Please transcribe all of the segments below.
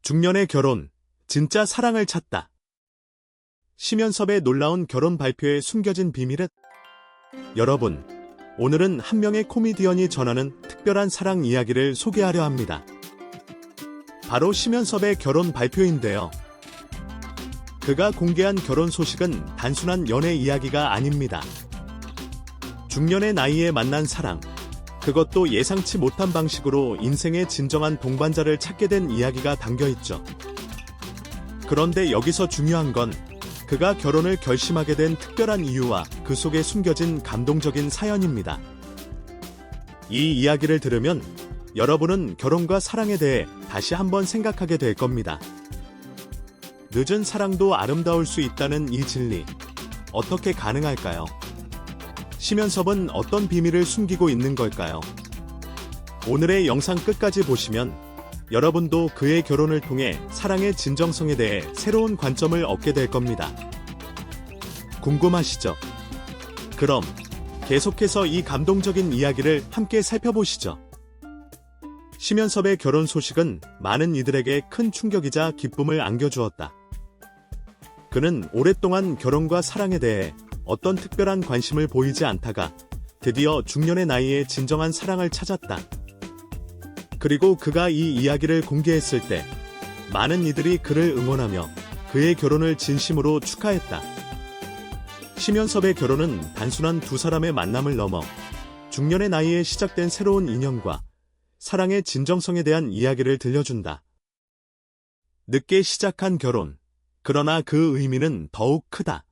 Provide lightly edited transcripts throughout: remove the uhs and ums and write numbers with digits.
중년의 결혼, 진짜 사랑을 찾다. 심연섭의 놀라운 결혼 발표에 숨겨진 비밀은? 여러분, 오늘은 한 명의 코미디언이 전하는 특별한 사랑 이야기를 소개하려 합니다. 바로 심연섭의 결혼 발표인데요. 그가 공개한 결혼 소식은 단순한 연애 이야기가 아닙니다. 중년의 나이에 만난 사랑, 그것도 예상치 못한 방식으로 인생의 진정한 동반자를 찾게 된 이야기가 담겨있죠. 그런데 여기서 중요한 건 그가 결혼을 결심하게 된 특별한 이유와 그 속에 숨겨진 감동적인 사연입니다. 이 이야기를 들으면 여러분은 결혼과 사랑에 대해 다시 한번 생각하게 될 겁니다. 늦은 사랑도 아름다울 수 있다는 이 진리, 어떻게 가능할까요? 심연섭은 어떤 비밀을 숨기고 있는 걸까요? 오늘의 영상 끝까지 보시면 여러분도 그의 결혼을 통해 사랑의 진정성에 대해 새로운 관점을 얻게 될 겁니다. 궁금하시죠? 그럼 계속해서 이 감동적인 이야기를 함께 살펴보시죠. 심연섭의 결혼 소식은 많은 이들에게 큰 충격이자 기쁨을 안겨주었다. 그는 오랫동안 결혼과 사랑에 대해 어떤 특별한 관심을 보이지 않다가 드디어 중년의 나이에 진정한 사랑을 찾았다. 그리고 그가 이 이야기를 공개했을 때 많은 이들이 그를 응원하며 그의 결혼을 진심으로 축하했다. 심연섭의 결혼은 단순한 두 사람의 만남을 넘어 중년의 나이에 시작된 새로운 인연과 사랑의 진정성에 대한 이야기를 들려준다. 늦게 시작한 결혼, 그러나 그 의미는 더욱 크다.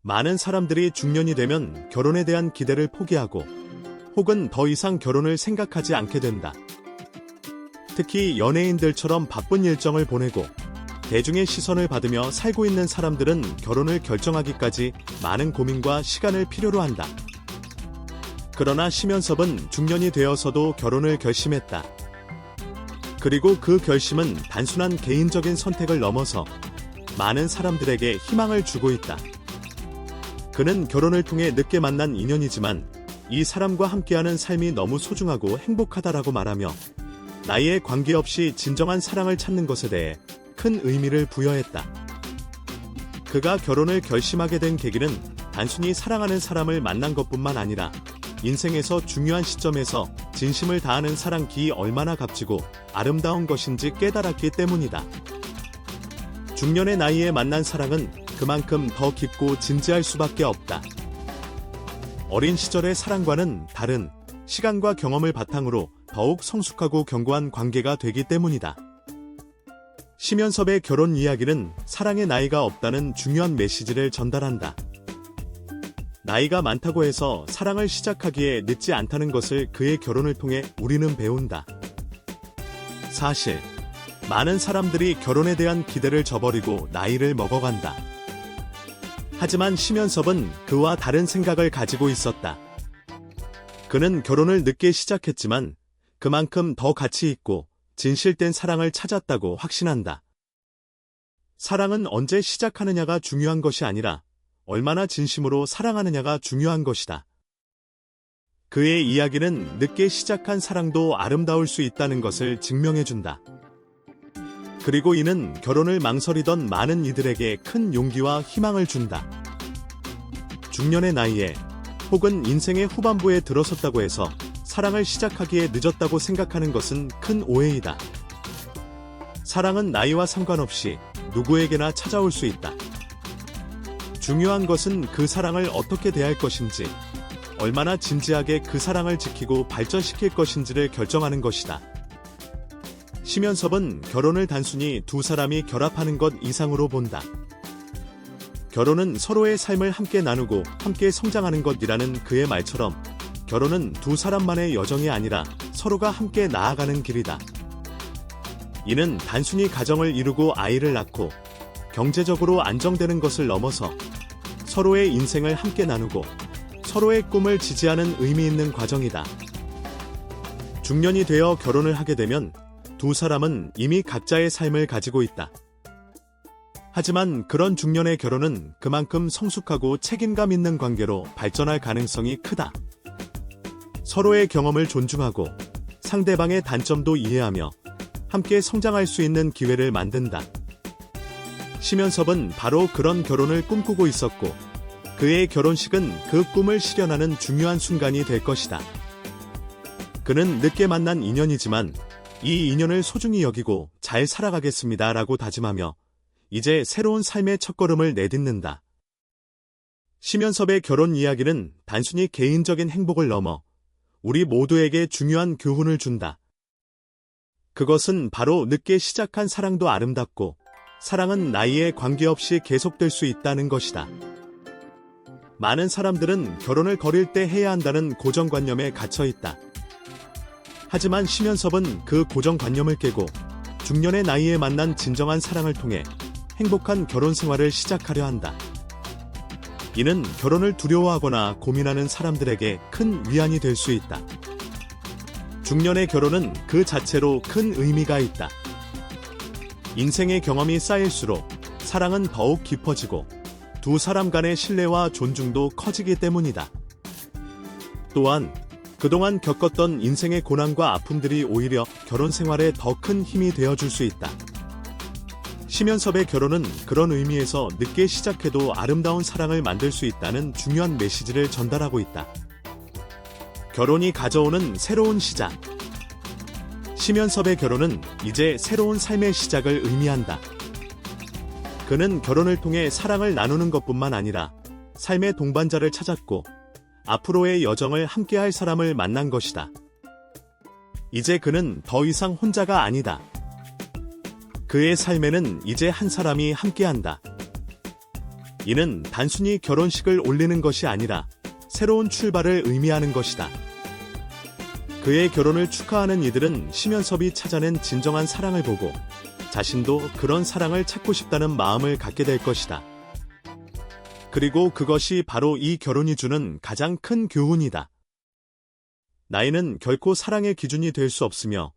많은 사람들이 중년이 되면 결혼에 대한 기대를 포기하고 혹은 더 이상 결혼을 생각하지 않게 된다. 특히 연예인들처럼 바쁜 일정을 보내고 대중의 시선을 받으며 살고 있는 사람들은 결혼을 결정하기까지 많은 고민과 시간을 필요로 한다. 그러나 심연섭은 중년이 되어서도 결혼을 결심했다. 그리고 그 결심은 단순한 개인적인 선택을 넘어서 많은 사람들에게 희망을 주고 있다. 그는 결혼을 통해 늦게 만난 인연이지만 이 사람과 함께하는 삶이 너무 소중하고 행복하다라고 말하며 나이에 관계없이 진정한 사랑을 찾는 것에 대해 큰 의미를 부여했다. 그가 결혼을 결심하게 된 계기는 단순히 사랑하는 사람을 만난 것뿐만 아니라 인생에서 중요한 시점에서 진심을 다하는 사랑이 얼마나 값지고 아름다운 것인지 깨달았기 때문이다. 중년의 나이에 만난 사랑은 그만큼 더 깊고 진지할 수밖에 없다. 어린 시절의 사랑과는 다른 시간과 경험을 바탕으로 더욱 성숙하고 견고한 관계가 되기 때문이다. 심연섭의 결혼 이야기는 사랑의 나이가 없다는 중요한 메시지를 전달한다. 나이가 많다고 해서 사랑을 시작하기에 늦지 않다는 것을 그의 결혼을 통해 우리는 배운다. 사실, 많은 사람들이 결혼에 대한 기대를 저버리고 나이를 먹어간다. 하지만 심연섭은 그와 다른 생각을 가지고 있었다. 그는 결혼을 늦게 시작했지만 그만큼 더 가치 있고 진실된 사랑을 찾았다고 확신한다. 사랑은 언제 시작하느냐가 중요한 것이 아니라 얼마나 진심으로 사랑하느냐가 중요한 것이다. 그의 이야기는 늦게 시작한 사랑도 아름다울 수 있다는 것을 증명해준다. 그리고 이는 결혼을 망설이던 많은 이들에게 큰 용기와 희망을 준다. 중년의 나이에 혹은 인생의 후반부에 들어섰다고 해서 사랑을 시작하기에 늦었다고 생각하는 것은 큰 오해이다. 사랑은 나이와 상관없이 누구에게나 찾아올 수 있다. 중요한 것은 그 사랑을 어떻게 대할 것인지, 얼마나 진지하게 그 사랑을 지키고 발전시킬 것인지를 결정하는 것이다. 심연섭은 결혼을 단순히 두 사람이 결합하는 것 이상으로 본다. 결혼은 서로의 삶을 함께 나누고 함께 성장하는 것이라는 그의 말처럼 결혼은 두 사람만의 여정이 아니라 서로가 함께 나아가는 길이다. 이는 단순히 가정을 이루고 아이를 낳고 경제적으로 안정되는 것을 넘어서 서로의 인생을 함께 나누고 서로의 꿈을 지지하는 의미 있는 과정이다. 중년이 되어 결혼을 하게 되면 두 사람은 이미 각자의 삶을 가지고 있다. 하지만 그런 중년의 결혼은 그만큼 성숙하고 책임감 있는 관계로 발전할 가능성이 크다. 서로의 경험을 존중하고 상대방의 단점도 이해하며 함께 성장할 수 있는 기회를 만든다. 심연섭은 바로 그런 결혼을 꿈꾸고 있었고 그의 결혼식은 그 꿈을 실현하는 중요한 순간이 될 것이다. 그는 늦게 만난 인연이지만 이 인연을 소중히 여기고 잘 살아가겠습니다 라고 다짐하며 이제 새로운 삶의 첫걸음을 내딛는다. 심연섭의 결혼 이야기는 단순히 개인적인 행복을 넘어 우리 모두에게 중요한 교훈을 준다. 그것은 바로 늦게 시작한 사랑도 아름답고 사랑은 나이에 관계없이 계속될 수 있다는 것이다. 많은 사람들은 결혼을 거릴 때 해야 한다는 고정관념에 갇혀 있다. 하지만 심연섭은 그 고정관념을 깨고 중년의 나이에 만난 진정한 사랑을 통해 행복한 결혼 생활을 시작하려 한다. 이는 결혼을 두려워하거나 고민하는 사람들에게 큰 위안이 될 수 있다. 중년의 결혼은 그 자체로 큰 의미가 있다. 인생의 경험이 쌓일수록 사랑은 더욱 깊어지고 두 사람 간의 신뢰와 존중도 커지기 때문이다. 또한 그동안 겪었던 인생의 고난과 아픔들이 오히려 결혼 생활에 더 큰 힘이 되어줄 수 있다. 심연섭의 결혼은 그런 의미에서 늦게 시작해도 아름다운 사랑을 만들 수 있다는 중요한 메시지를 전달하고 있다. 결혼이 가져오는 새로운 시작. 심연섭의 결혼은 이제 새로운 삶의 시작을 의미한다. 그는 결혼을 통해 사랑을 나누는 것뿐만 아니라 삶의 동반자를 찾았고 앞으로의 여정을 함께할 사람을 만난 것이다. 이제 그는 더 이상 혼자가 아니다. 그의 삶에는 이제 한 사람이 함께한다. 이는 단순히 결혼식을 올리는 것이 아니라 새로운 출발을 의미하는 것이다. 그의 결혼을 축하하는 이들은 심연섭이 찾아낸 진정한 사랑을 보고 자신도 그런 사랑을 찾고 싶다는 마음을 갖게 될 것이다. 그리고 그것이 바로 이 결혼이 주는 가장 큰 교훈이다. 나이는 결코 사랑의 기준이 될 수 없으며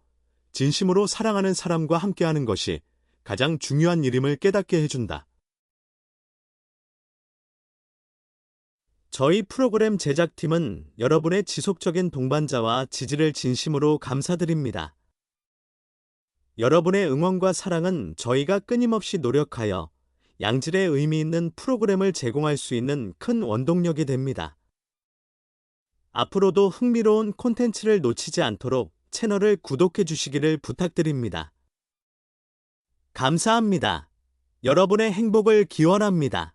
진심으로 사랑하는 사람과 함께하는 것이 가장 중요한 일임을 깨닫게 해준다. 저희 프로그램 제작팀은 여러분의 지속적인 동반자와 지지를 진심으로 감사드립니다. 여러분의 응원과 사랑은 저희가 끊임없이 노력하여 양질의 의미 있는 프로그램을 제공할 수 있는 큰 원동력이 됩니다. 앞으로도 흥미로운 콘텐츠를 놓치지 않도록 채널을 구독해 주시기를 부탁드립니다. 감사합니다. 여러분의 행복을 기원합니다.